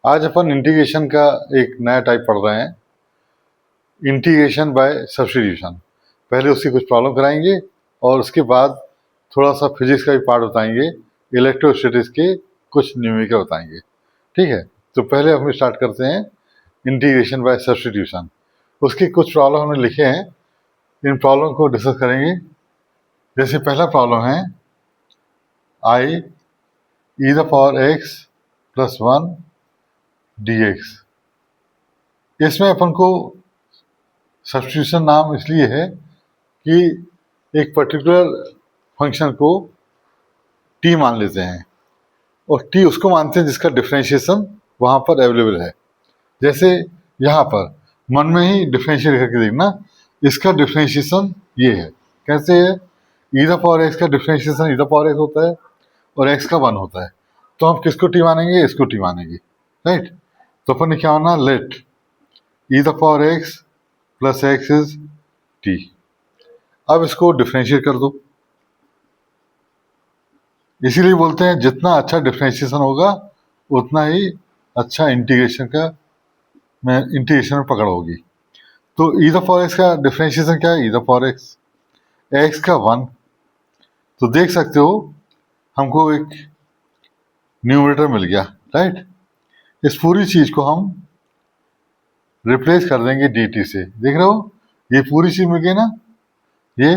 आज अपन इंटीग्रेशन का एक नया टाइप पढ़ रहे हैं, इंटीग्रेशन बाय सब्स्टिट्यूशन। पहले उसकी कुछ प्रॉब्लम कराएंगे और उसके बाद थोड़ा सा फिजिक्स का भी पार्ट बताएंगे, इलेक्ट्रोस्टैटिक्स के कुछ न्यूमेरिकल बताएंगे। ठीक है, तो पहले हम स्टार्ट करते हैं इंटीग्रेशन बाय सब्स्टिट्यूशन। उसके कुछ प्रॉब्लम हमने लिखे हैं, इन प्रॉब्लम को डिस्कस करेंगे। जैसे पहला प्रॉब्लम है I e the power x plus 1 dx। इसमें अपन को सब्स्टिट्यूशन नाम इसलिए है कि एक पर्टिकुलर फंक्शन को t मान लेते हैं और t उसको मानते हैं जिसका डिफरेंशिएशन वहाँ पर अवेलेबल है। जैसे यहाँ पर मन में ही डिफरेंशिएट करके देखना, इसका डिफरेंशिएशन ये है। कैसे है? ई द पावर एक्स का differentiation E the power x होता है और एक्स का 1 होता है, तो हम किसको t मानेंगे? इसको t मानेंगे, राइट। तो अपन ने क्या होना, let e the power x plus x is t। अब इसको डिफरेंशिएट कर दो। इसीलिए बोलते हैं जितना अच्छा डिफरेंशिएशन होगा उतना ही अच्छा इंटीग्रेशन में पकड़ होगी। तो ई द पावर एक्स का डिफरेंशिएशन क्या है? ई द पावर एक्स, एक्स का 1। तो देख सकते हो हमको एक न्यूमरेटर मिल गया, राइट। इस पूरी चीज को हम रिप्लेस कर देंगे dt से। देख रहे हो, ये पूरी चीज मिल गई ना, ये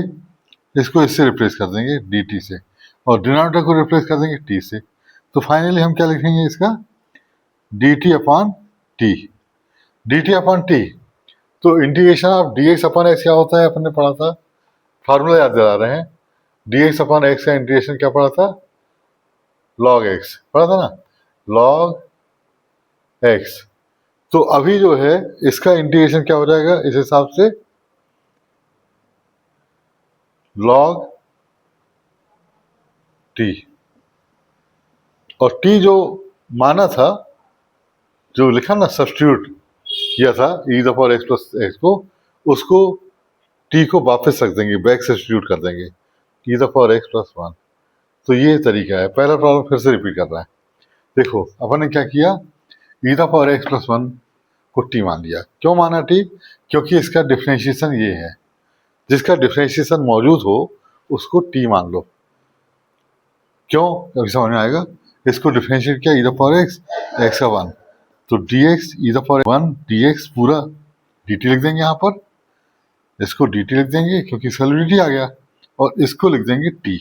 इसको इससे रिप्लेस कर देंगे dt से और डिनोमिनेटर को रिप्लेस कर देंगे t से। तो फाइनली हम क्या लिखेंगे इसका? dt upon t, dt upon t। तो integration of dx upon x क्या होता है? अपन ने पढ़ा था, फार्मूला याद दिला रहे हैं। dx अपॉन x का इंटीग्रेशन क्या पढ़ा था? log x पढ़ा था ना, log x। तो अभी जो है इसका इंटीग्रेशन क्या हो जाएगा इस हिसाब से? log t। और t जो माना था, जो लिखा ना, सब्स्टिट्यूट किया था e the power x plus x को, उसको t को वापस रख देंगे, बैक सब्स्टिट्यूट कर देंगे ई द पावर एक्स प्लस 1। तो ये तरीका है। पहला प्रॉब्लम फिर से रिपीट कर रहा है। देखो अपन ने क्या किया, ई द पावर एक्स प्लस 1 को t मान लिया। क्यों माना t? क्योंकि इसका डिफरेंशिएशन ये है, जिसका डिफरेंशिएशन मौजूद हो उसको t मान लो। क्यों? अभी समझ में आएगा। इसको डिफरेंशिएट किया ई द पावर एक्स, एक्स का 1, तो dx e the power 1 dx पूरा dt लिख देंगे यहाँ पर। इसको dt लिख देंगे क्योंकि इसका dt आ गया, और इसको लिख देंगे t।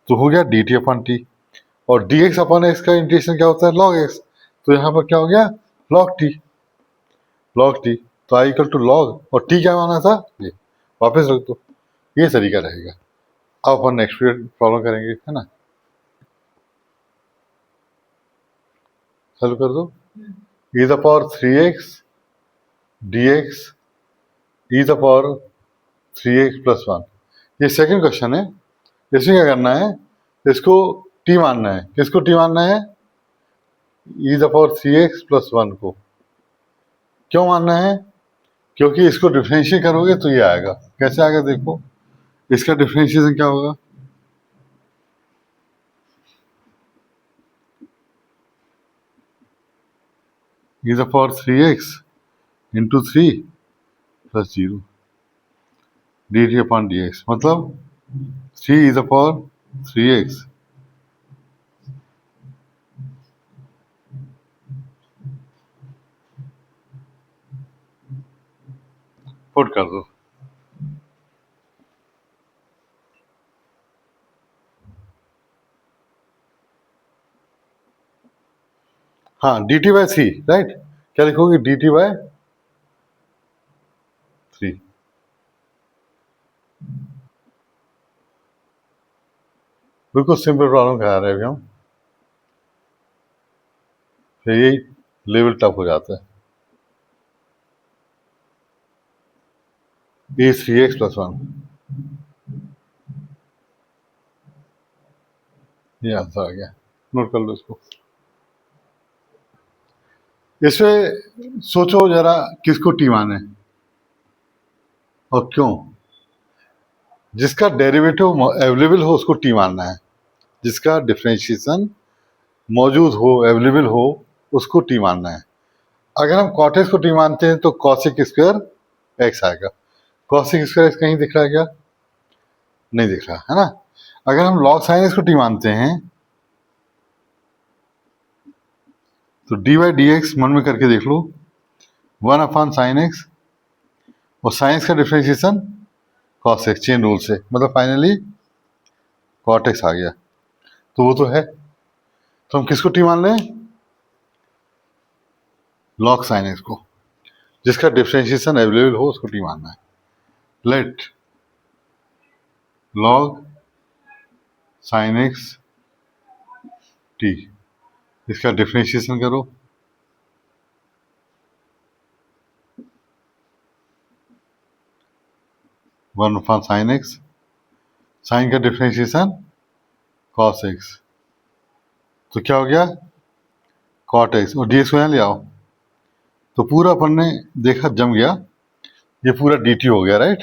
तो हो गया dt अपॉन t। और dx अपॉन x का इंटीग्रेशन क्या होता है? log x। तो यहाँ पर क्या हो गया? log t, log t। तो आई इक्वल टू log, और t क्या माना था? ये वापस रख दो। ये तरीका रहेगा। अब अपन नेक्स्ट प्रॉब्लम करेंगे, है ना। चालू कर दो। E the power 3x dx e the power 3x plus 1। ये सेकंड क्वेश्चन है। इसमें क्या करना है? इसको t मानना है। किसको t मानना है? ई द पावर 3x प्लस 1 को। क्यों मानना है? क्योंकि इसको डिफरेंशिएट करोगे तो ये आएगा। कैसे आएगा देखो, इसका डिफरेंशिएशन क्या होगा? E the power 3x into 3 plus 0 dt upon dx, मतलब 3 ई द पावर 3x पुट कर दो। हाँ, dt बाय 3, राइट। क्या लिखोगे? dt by 3। बिल्कुल सिंपल प्रॉब्लम करा रहे हैं अभी हम, फिर यही लेवल टफ हो जाता है। ए 3x प्लस 1, ये आंसर आ गया। नोट कर लो इसको। इसमें सोचो जरा किसको टी माने और क्यों। जिसका डेरिवेटिव अवेलेबल हो उसको टी मानना है, जिसका डिफरेंशिएशन मौजूद हो, अवेलेबल हो, उसको टी मानना है। अगर हम कॉट एक्स को टी मानते हैं तो कॉसिक स्क्वायर एक्स आएगा। कॉसिक स्क्वायर एक्स कहीं दिख रहा है क्या? नहीं दिख रहा है ना। अगर हम लॉग साइन एक्स को टी मानते हैं तो डी वाई डी एक्स मन में करके देख लो, 1/sin x, और साइन एक्स का डिफ्रेंशिएशन कॉस एक्स, चेन रूल से, मतलब फाइनली कॉट एक्स आ गया। तो वो तो है, तो हम किसको टी मान लें? लॉग साइन एक्स को, जिसका डिफ्रेंशिएशन अवेलेबल हो उसको टी मानना है। Let log sine x t, इसका डिफ्रेंशिएशन करो, one upon sine x, sine का डिफ्रेंशिएशन कॉस एक्स, तो क्या हो गया? कॉट एक्स, और डी एक्स को यहाँ ले आओ तो पूरा अपन ने देखा जम गया, ये पूरा डी टी हो गया, right.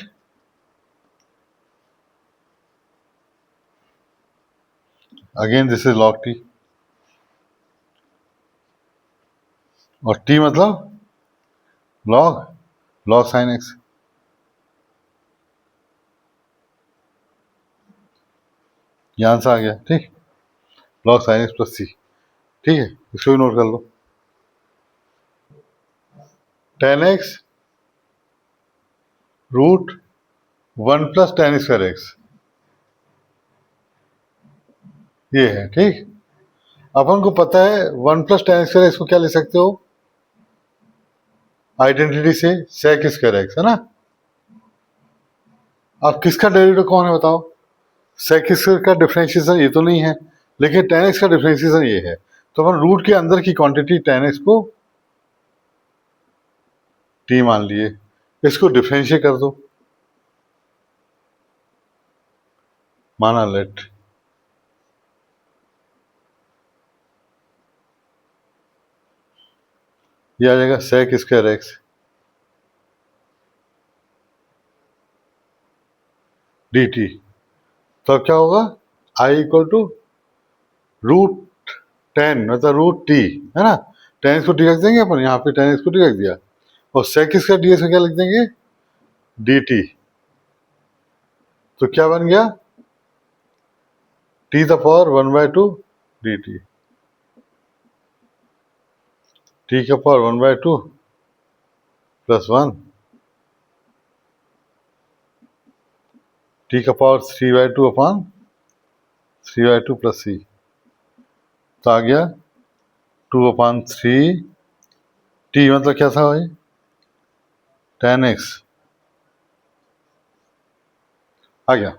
Again this is log t, और टी मतलब लॉग लॉग साइन एक्स। ये आंसर आ गया, ठीक। Log sine x plus c, ठीक है, इसको भी नोट कर लो। Tan x root 1 + tan² x, ये है, ठीक। अपन को पता है 1 + tan² x को क्या ले सकते हो? आइडेंटिटी से sec² x, है ना। अब किसका डेरिवेटिव कौन है बताओ? sec² का डिफरेंशिएशन ये तो नहीं है, लेकिन tan x का डिफरेंशिएशन ये है, तो अपन रूट के अंदर की क्वांटिटी tan x को t मान लिए, इसको डिफरेंशिएट कर दो, माना लेट ये आ जाएगा sec² x dt। तो अब क्या होगा? i = √10 मतलब √t, है ना। tan x को t रख देंगे अपन, यहाँ पे tan x को t रख दिया, और sec² ds को क्या लिख देंगे? dt। तो क्या बन गया? t⁴1/2 dt, t⁴1/2 + 1 t⁴3/2 + c, तो आ गया 2/3 t मतलब क्या था भाई? tan x आ गया।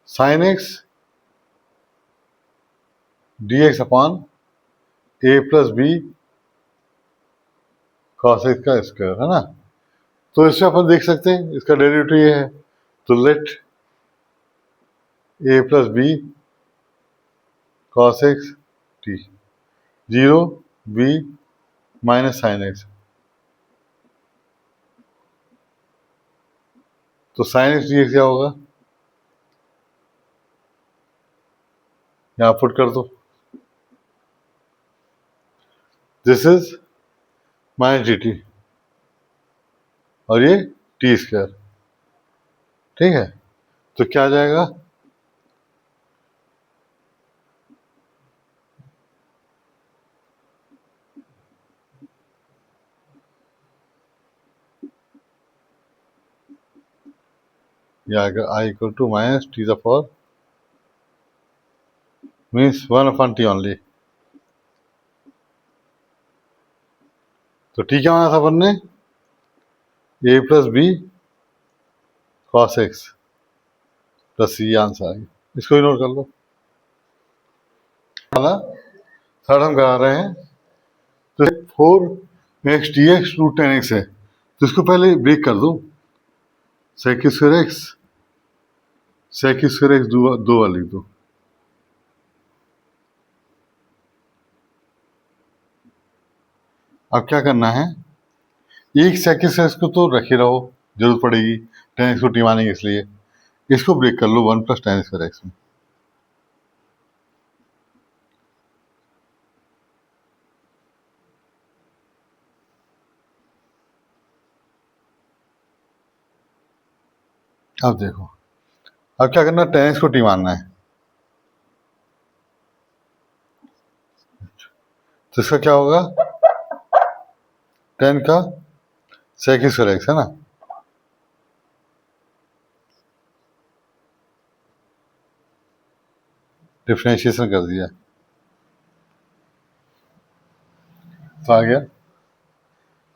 sin x dx/a + b cos x का स्क्वायर, है ना। तो इससे अपन देख सकते हैं इसका डेरिवेटिव ये है, तो late a + b cos x t 0 b - sin x, तो sin x dx क्या होगा? यहाँ पुट कर दो, दिस इज -dt, और ये t², ठीक है। तो क्या आ जाएगा? ये आएगा i = -t⁴ means 1/t only. तो t क्या माना था अपन ने? a + b cos x + c, answer आ गया, इसको भी नोट कर लो। थर्ड हम करा रहे हैं, तो 4x dx √10 x है, तो इसको पहले ब्रेक कर दो, sec² x sec² x दो बार लिख दो। अब क्या करना है? एक sec² x को तो रखे रहो, जरूरत पड़ेगी, tan x को टी मानेंगे इसलिए। इसको ब्रेक कर लो 1 + tan² x में, अब देखो, अब क्या करना है, 10x को t मानना है। तो इसका क्या होगा, 10 का sec स्क्वायर x है ना। डिफरेंशिएशन कर दिया तो आ गया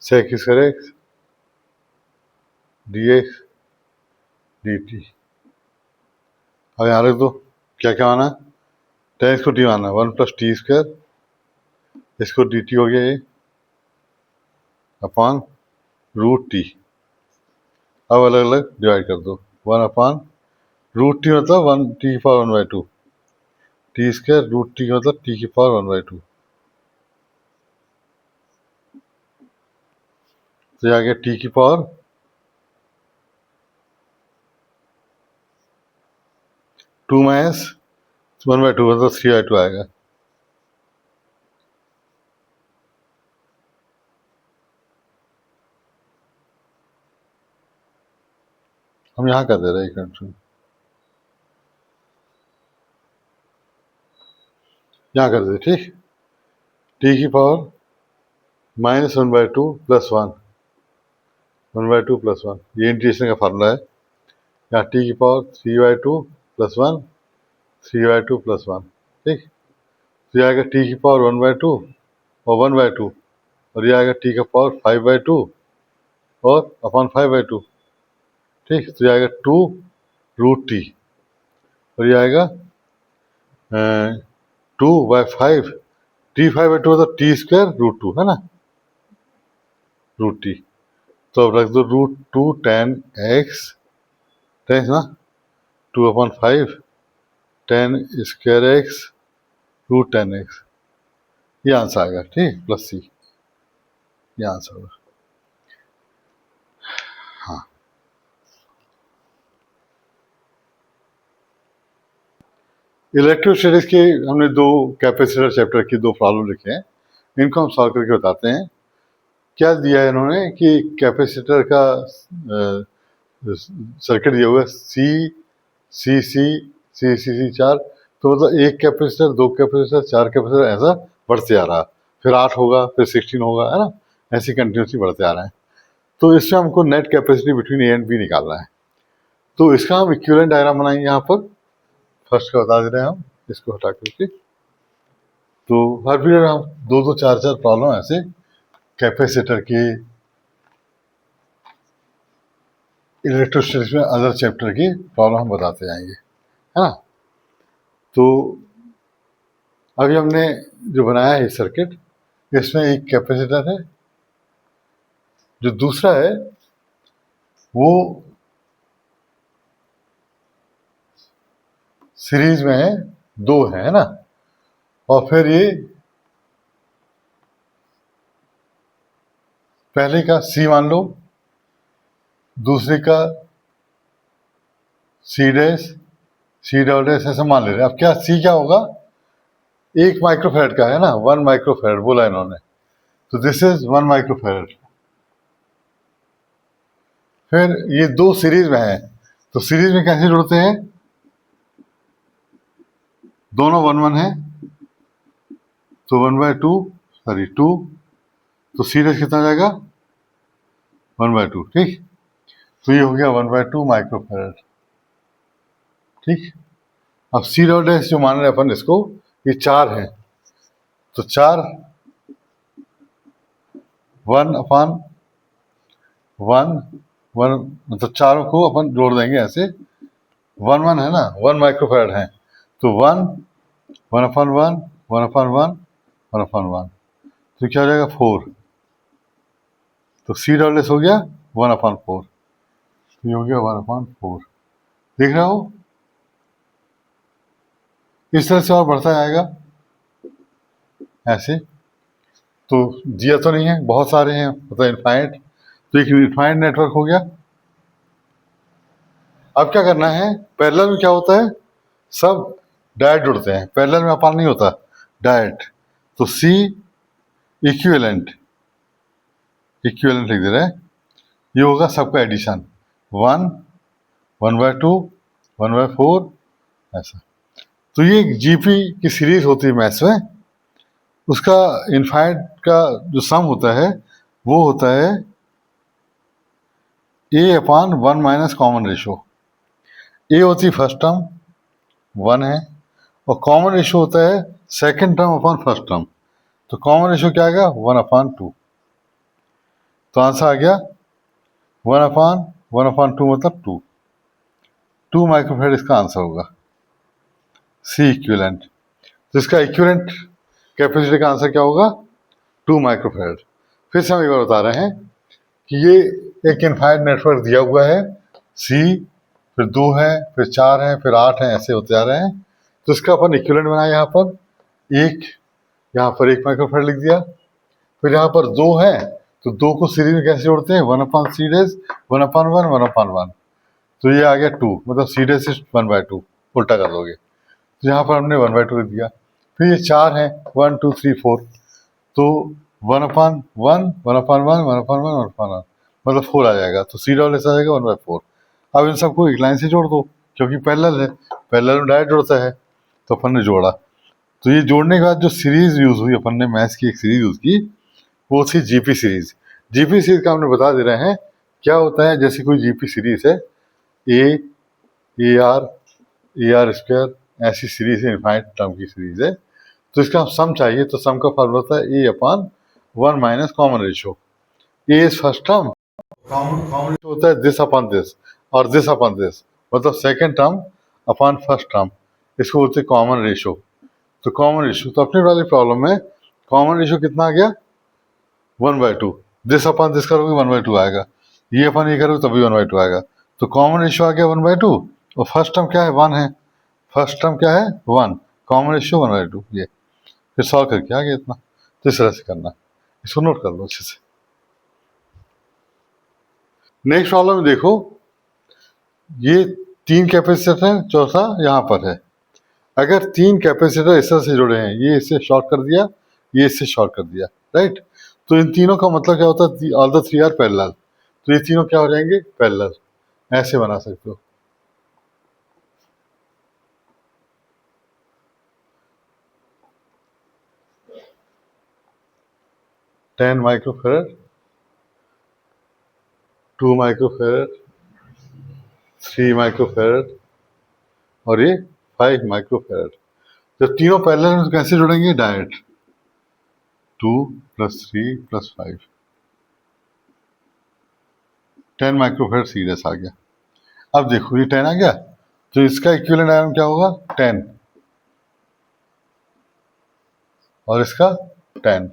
sec square x dx dt। अब यहाँ रख दो, क्या क्या आना है, 10x को t मानना है, 1 प्लस टी स्क्वायर, इसको dt हो गया ये अपॉन रूट टी। अब अलग अलग डिवाइड कर दो, 1 अपॉन रूट टी मतलब 1 टी की power 1/2, t square root t मतलब टी की पावर 1/2। तो ये आ गया टी की पावर 2 माइनस 1/2 मतलब 3/2 आएगा। हम यहाँ कर दे रहे हैं कंट्रोल, यहाँ कर दे, ठीक। टी की पावर माइनस 1/2 प्लस 1, 1/2 प्लस 1, ये इंटीग्रेशन का फार्मूला है। यहाँ टी की पावर 3/2 प्लस 1, 3/2 प्लस 1, ठीक। तो ये आएगा टी की पावर 1/2 और 1/2, और ये आएगा टी का पावर 5/2 और अपॉन 5/2, ठीक। तो ये आएगा 2 रूट टी, और ये आएगा 2/5, टी 5/2 मतलब टी स्क्वायर रूट 2 है ना, रूट टी। तो अब रख दो रूट 2 tan x, टेन ना, 2/5 tan square x root 10x, ये आंसर आएगा, ठीक, प्लस सी, ये आंसर होगा। हाँ, इलेक्ट्रोस्टैटिक्स के हमने दो कैपेसिटर चैप्टर की दो प्रॉब्लम लिखे हैं, इनको हम सॉल्व करके बताते हैं। क्या दिया है इन्होंने कि कैपेसिटर का सर्किट दिया हुआ है सी सी सी सी सी सी 4, तो मतलब एक कैपेसिटर, दो कैपेसिटर, चार कैपेसिटर, ऐसा बढ़ते आ रहा, फिर 8 होगा, फिर 16 होगा, है ना, ऐसी कंटिन्यूसली बढ़ते आ रहे हैं। तो इससे हमको net capacity between A and B निकालना है। तो इसका हम इक्विवेलेंट डायग्राम बनाएंगे। यहाँ पर फर्स्ट का बता दे रहे हैं हम, इसको हटा करके। तो हर पीरियड हम दो दो चार चार प्रॉब्लम ऐसे कैपेसिटर के, इलेक्ट्रोस्टैटिक्स में अदर चैप्टर की प्रॉब्लम हम बताते जाएंगे, है ना। तो अभी हमने जो बनाया है सर्किट, इसमें एक कैपेसिटर है, जो दूसरा है वो सीरीज में है, दो है ना, और फिर ये पहले का सी मान लो, दूसरे का C dash, C double dash, ऐसा मान ले रहे हैं। अब क्या सी क्या होगा, 1 माइक्रोफैरड का है ना, 1 माइक्रोफैरड बोला इन्होंने, तो दिस इज 1 माइक्रोफैरड। फिर ये दो सीरीज में है, तो सीरीज में कैसे जुड़ते हैं, दोनों 1 1 है, तो 1/2, सॉरी 2, तो सीरीज कितना जाएगा 1/2, ठीक। तो ये हो गया 1/2 माइक्रोफैरड, ठीक। अब सी डॉट डैश जो मान रहे अपन इसको, ये 4 है, तो 4 1/1 मतलब चारों को अपन जोड़ देंगे ऐसे, 1 1 है ना, 1 माइक्रोफैरड है, तो 1 1/1 1/1 1/1, तो क्या हो जाएगा 4, तो सी डबल एस हो गया 1/4, ये हो गया 1/4, देख रहे हो, इस तरह से और बढ़ता जाएगा ऐसे। तो दिया तो नहीं है, बहुत सारे हैं, मतलब इनफाइनाइट, तो एक इनफाइनाइट नेटवर्क हो गया। अब क्या करना है, पैरेलल में क्या होता है, सब डायरेक्ट जुड़ते हैं, पैरेलल में अपान नहीं होता, डायरेक्ट। तो सी इक्विवेलेंट, इक्विवेलेंट लिख दे रहे हैं, ये होगा सबका एडिशन, 1 1/2, 1/4 ऐसा। तो ये जीपी की सीरीज होती है मैथ्स में, उसका इनफाइनाइट का जो सम होता है वो होता है a/1 माइनस कॉमन रेशो। ए होती है फर्स्ट टर्म 1 है, और कॉमन रेशो होता है second term upon first term. तो कॉमन रेशो क्या आएगा 1/2। तो आंसर आ गया 1/1/2 मतलब 2 माइक्रोफेरेड इसका आंसर होगा, सी इक्विवेलेंट। तो इसका इक्विवेलेंट कैपेसिटी का आंसर क्या होगा 2 माइक्रोफेरेड। फिर से हम एक बार बता रहे हैं कि ये एक इनफाइनाइट नेटवर्क दिया हुआ है, सी फिर 2 है, फिर 4 है, फिर 8 है, ऐसे होते जा रहे हैं। तो इसका अपन इक्विवेलेंट बनाया यहाँ पर, यहाँ पर 1 माइक्रोफेरेड लिख दिया। फिर यहाँ पर 2 है, तो 2 को सीरीज में कैसे जोड़ते हैं 1/c, 1/1, 1/1। तो ये आ गया 2, मतलब c डैश इज 1/2, उल्टा कर दोगे। तो यहाँ पर हमने 1/2 लिख दिया। फिर ये 4 है 1 2 3 4, तो 1/1, 1/1, 1/1 मतलब 4 आ जाएगा। तो c डॉल ऐसा आ जाएगा 1/4। अब इन सबको एक लाइन से जोड़ दो, क्योंकि पैरेलल है, पैरेलल में डायरेक्ट जोड़ता है। तो अपन ने जोड़ा, तो ये जोड़ने के बाद जो सीरीज यूज हुई, अपन ने मैथ्स की एक सीरीज यूज की, वो थी जीपी सीरीज। जीपी सीरीज का हमने बता दे रहे हैं क्या होता है। जैसे कोई जीपी सीरीज है ए आर स्क्वायर, ऐसी सीरीज है, इनफाइनाइट टर्म की सीरीज है। तो इसका सम चाहिए, तो सम का फॉर्मूला होता है a/1 minus common ratio. A is first term, common ratio होता है दिस अपॉन दिस, और दिस अपॉन दिस, मतलब second term upon first term, इसको बोलते हैं कॉमन रेशियो। तो कॉमन रेशियो, तो अपने वाली प्रॉब्लम में कॉमन रेशियो कितना आ गया 1/2। दिस अपॉन दिस करोगे 1/2 आएगा, ये अपन ये करोगे तभी 1/2 आएगा। तो कॉमन रेशियो आ गया 1/2, और फर्स्ट टर्म क्या है 1 है, फर्स्ट टर्म क्या है 1, कॉमन रेशियो 1/2। ये फिर सॉल्व करके आ गया इतना। तो इस तरह से करना, इसको नोट कर लो अच्छे से। नेक्स्ट प्रॉब्लम में देखो, ये 3 कैपेसिटर है, चौथा यहाँ पर है। अगर 3 कैपेसिटर इस तरह से जुड़े हैं, ये इससे शॉर्ट कर दिया, ये इससे शॉर्ट कर दिया, राइट। तो इन तीनों का मतलब क्या होता है, ऑल द 3 आर पैरेलल। तो ये तीनों क्या हो जाएंगे पैरेलल, ऐसे बना सकते हो। टेन माइक्रोफेरेड, 2 माइक्रोफेरेड, 3 माइक्रोफेरेड, और ये 5 माइक्रोफेरेड। जब तीनों पैरेलल में तो कैसे जुड़ेंगे डायरेक्ट, 2 + 3 + 5, 10 माइक्रोफेरेड सीरीज आ गया। अब देखो ये 10 आ गया, तो इसका इक्विवेलेंट आयरन क्या होगा 10, और इसका 10।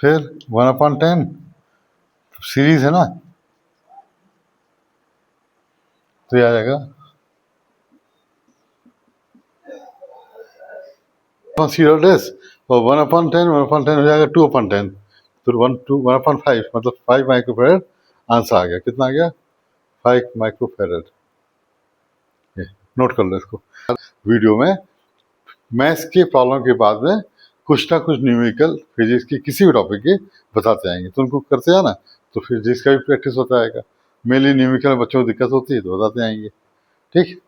फिर 1/10 सीरीज है ना, तो ये आ जाएगा 0 डेज, और 1/10 1/10 हो जाएगा 2/10, तो 1/5 मतलब 5 माइक्रोफेरेड आंसर आ गया। कितना आ गया 5 माइक्रोफेरेड। नोट कर लो इसको। वीडियो में मैथ्स के प्रॉब्लम के बाद में कुछ ना कुछ न्यूमेरिकल फिजिक्स की किसी भी टॉपिक के बताते आएंगे, तो उनको करते जाना, तो फिजिक्स का भी प्रैक्टिस होता आएगा। मेनली न्यूमेरिकल बच्चों को दिक्कत होती है तो बताते आएंगे, ठीक।